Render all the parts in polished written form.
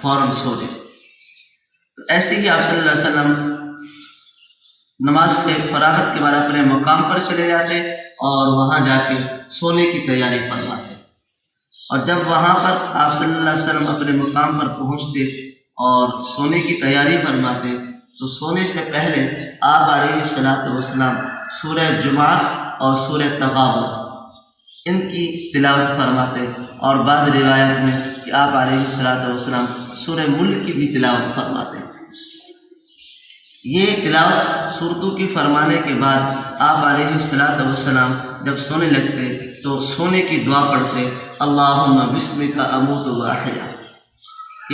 فوراً سو جائے۔ ایسے ہی آپ صلی اللہ علیہ وسلم نماز سے فراغت کے بعد اپنے مقام پر چلے جاتے اور وہاں جا کے سونے کی تیاری فرماتے، اور جب وہاں پر آپ صلی اللہ علیہ وسلم اپنے مقام پر پہنچتے اور سونے کی تیاری فرماتے تو سونے سے پہلے آپ علیہ الصلوۃ والسلام سورہ جمعہ اور سورہ تغابن ان کی تلاوت فرماتے، اور بعض روایت میں کہ آپ علیہ الصلوۃ والسلام سورہ ملک کی بھی تلاوت فرماتے۔ یہ تلاوت صورتوں کی فرمانے کے بعد آپ علیہ الصلوۃ والسلام جب سونے لگتے تو سونے کی دعا پڑھتے، اللہم بسمک اموت و احیا، کہ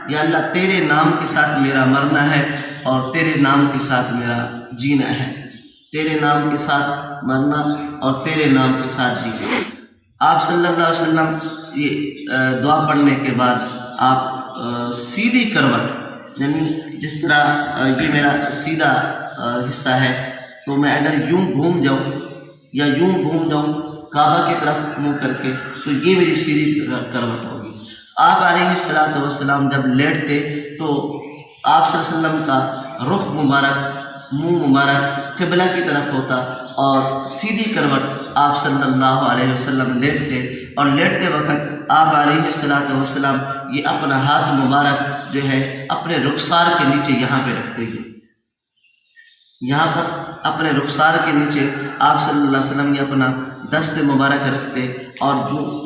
یا اللہ تیرے نام کے ساتھ میرا مرنا ہے اور تیرے نام کے ساتھ میرا جینا ہے، تیرے نام کے ساتھ مرنا اور تیرے نام کے ساتھ جینا۔ آپ صلی اللہ علیہ وسلم یہ دعا پڑھنے کے بعد آپ سیدھی کروٹ، یعنی جس طرح یہ میرا سیدھا حصہ ہے تو میں اگر یوں گھوم جاؤں یا یوں گھوم جاؤں کعبہ کی طرف منہ کر کے تو یہ میری سیدھی کروٹ ہوگی۔ آپ علیہ الصلوۃ والسلام جب لیٹتے تو آپ صلی اللہ علیہ وسلم کا رخ مبارک، منہ مبارک قبلہ کی طرف ہوتا، اور سیدھی کروٹ آپ صلی اللہ علیہ وسلم لیٹتے، اور لیٹتے وقت آپ علیہ الصلوۃ والسلام یہ اپنا ہاتھ مبارک جو ہے اپنے رخسار کے نیچے یہاں پہ رکھتے ہیں، یہاں پر اپنے رخسار کے نیچے آپ صلی اللہ علیہ وسلم یہ اپنا دست مبارک رکھتے اور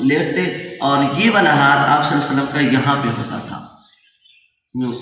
لیٹتے، اور یہ والا ہاتھ آپ صلی اللہ علیہ وسلم کا یہاں پہ ہوتا تھا،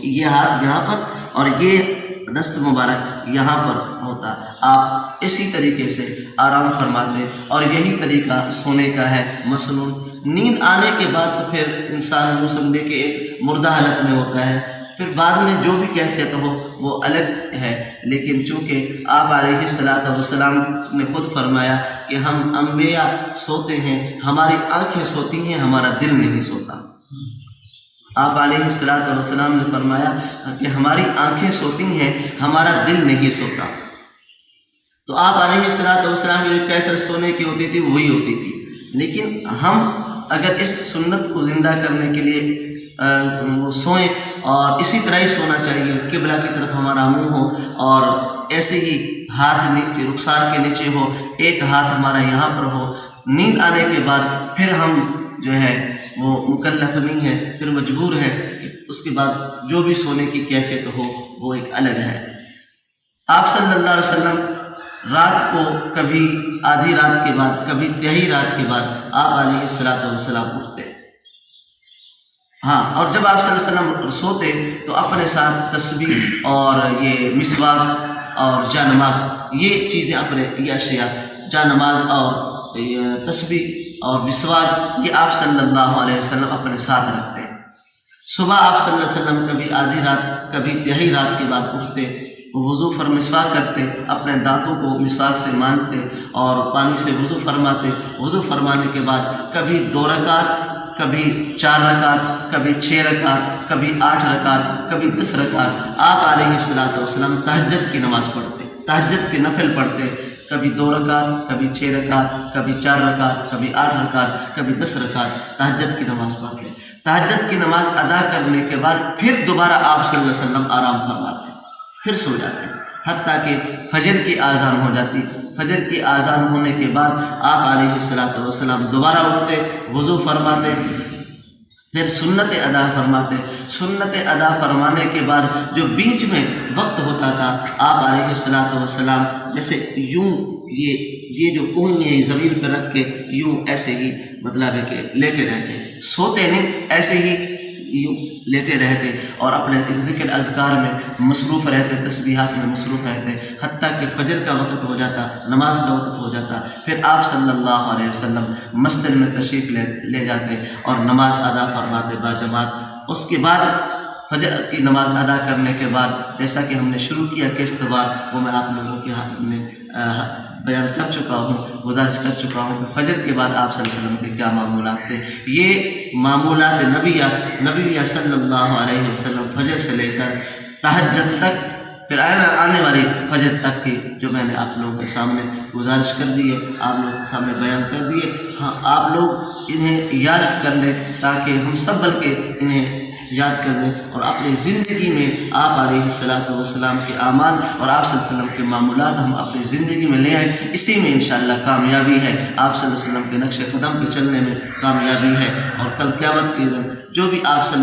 یہ ہاتھ یہاں پر اور یہ دست مبارک یہاں پر ہوتا۔ آپ اسی طریقے سے آرام فرماتے، اور یہی طریقہ سونے کا ہے مسنون۔ نیند آنے کے بعد تو پھر انسان سمجھے کہ ایک مردہ حالت میں ہوتا ہے، پھر بعد میں جو بھی کیفیت ہو وہ الگ ہے، لیکن چونکہ آپ علیہ الصلوۃ والسلام نے خود فرمایا کہ ہم انبیاء سوتے ہیں، ہماری آنکھیں سوتی ہیں، ہمارا دل نہیں سوتا۔ آپ علیہ الصلوۃ والسلام نے فرمایا کہ ہماری آنکھیں سوتی ہیں، ہمارا دل نہیں سوتا۔ تو آپ علیہ الصلوۃ والسلام کی جو کیفیت سونے کی ہوتی تھی وہی ہوتی تھی، لیکن ہم اگر اس سنت کو زندہ کرنے کے لیے وہ سوئیں، اور اسی طرح ہی سونا چاہیے، قبلہ کی طرف ہمارا منہ ہو اور ایسے ہی ہاتھ نیچے رخسار کے نیچے ہو، ایک ہاتھ ہمارا یہاں پر ہو۔ نیند آنے کے بعد پھر ہم جو ہے وہ مکلف نہیں ہے، پھر مجبور ہے کہ اس کے بعد جو بھی سونے کی کیفیت ہو وہ ایک الگ ہے۔ آپ صلی اللہ علیہ وسلم رات کو کبھی آدھی رات کے بعد، کبھی تہائی رات کے بعد آپ علیہ الصلوۃ والسلام اٹھتے، ہاں، اور جب آپ صلی اللہ علیہ وسلم سوتے تو اپنے ساتھ تسبیح اور یہ مسواک اور جا نماز، یہ چیزیں اپنے یہ اشیاء جا نماز اور تسبیح اور مسواک یہ آپ صلی اللہ علیہ وسلم اپنے ساتھ رکھتے ہیں۔ صبح آپ صلی اللہ علیہ وسلم کبھی آدھی رات کبھی تہائی رات کے بعد اٹھتے، وضو مسواک کرتے، اپنے دانتوں کو مسواک سے مانتے اور پانی سے وضو فرماتے۔ وضو فرمانے کے بعد کبھی 2 رکعت، کبھی 4 رکعت، کبھی 6 رکعت، کبھی 8 رکعت، کبھی 10 رکعت آپ علیہ الصلوۃ والسلام تہجد کی نماز پڑھتے، تہجد کے نفل پڑھتے، کبھی 2 رکعت، کبھی 6 رکعت، کبھی 4 رکعت، کبھی 8 رکعت، کبھی 10 رکعت تہجد کی نماز پڑھتے۔ تہجد کی نماز ادا کرنے کے بعد پھر دوبارہ آپ صلی اللہ علیہ وسلم آرام فرماتے، پھر سو جاتے، حتیٰ کہ فجر کی آذان ہو جاتی۔ فجر کی آذان ہونے کے بعد آپ علیہ الصلوۃ والسلام دوبارہ اٹھتے، وضو فرماتے، پھر سنت ادا فرماتے۔ سنت ادا فرمانے کے بعد جو بیچ میں وقت ہوتا تھا آپ علیہ الصلوۃ والسلام جیسے یوں یہ جو کون ہے زمین پہ رکھ کے یوں ایسے ہی مطلب ہے کہ لیٹے رہتے، سوتے نہیں، ایسے ہی یوں لیٹے رہتے اور اپنے ذکر اذکار میں مصروف رہتے، تسبیحات میں مصروف رہتے، حتیٰ کہ فجر کا وقت ہو جاتا، نماز کا وقت ہو جاتا، پھر آپ صلی اللہ علیہ وسلم مسجد میں تشریف لے جاتے اور نماز ادا فرماتے باجماعت۔ اس کے بعد فجر کی نماز ادا کرنے کے بعد جیسا کہ ہم نے شروع کیا قسط وار، وہ میں آپ لوگوں کے ہاتھ میں بیان کر چکا ہوں، گزارش کر چکا ہوں کہ فجر کے بعد آپ صلی اللہ علیہ وسلم کے کیا معمولات تھے۔ یہ معمولات نبیہ صلی اللہ علیہ وسلم فجر سے لے کر تہجد تک، پھر آنے والی فجر تک کی جو میں نے آپ لوگوں کے سامنے گزارش کر دی ہے، آپ لوگوں کے سامنے بیان کر دیے۔ ہاں، آپ لوگ انہیں یاد کر لیں تاکہ ہم سب بلکہ انہیں یاد کر لیں اور اپنی زندگی میں آپ علیہ السلام کے اعمال اور آپ صلی اللہ علیہ وسلم کے معمولات ہم اپنی زندگی میں لے آئیں. اسی میں انشاءاللہ کامیابی ہے. آپ صلی اللہ علیہ وسلم کے نقش قدم پہ چلنے میں کامیابی ہے. اور کل قیامت کے دن جو بھی آپ صلی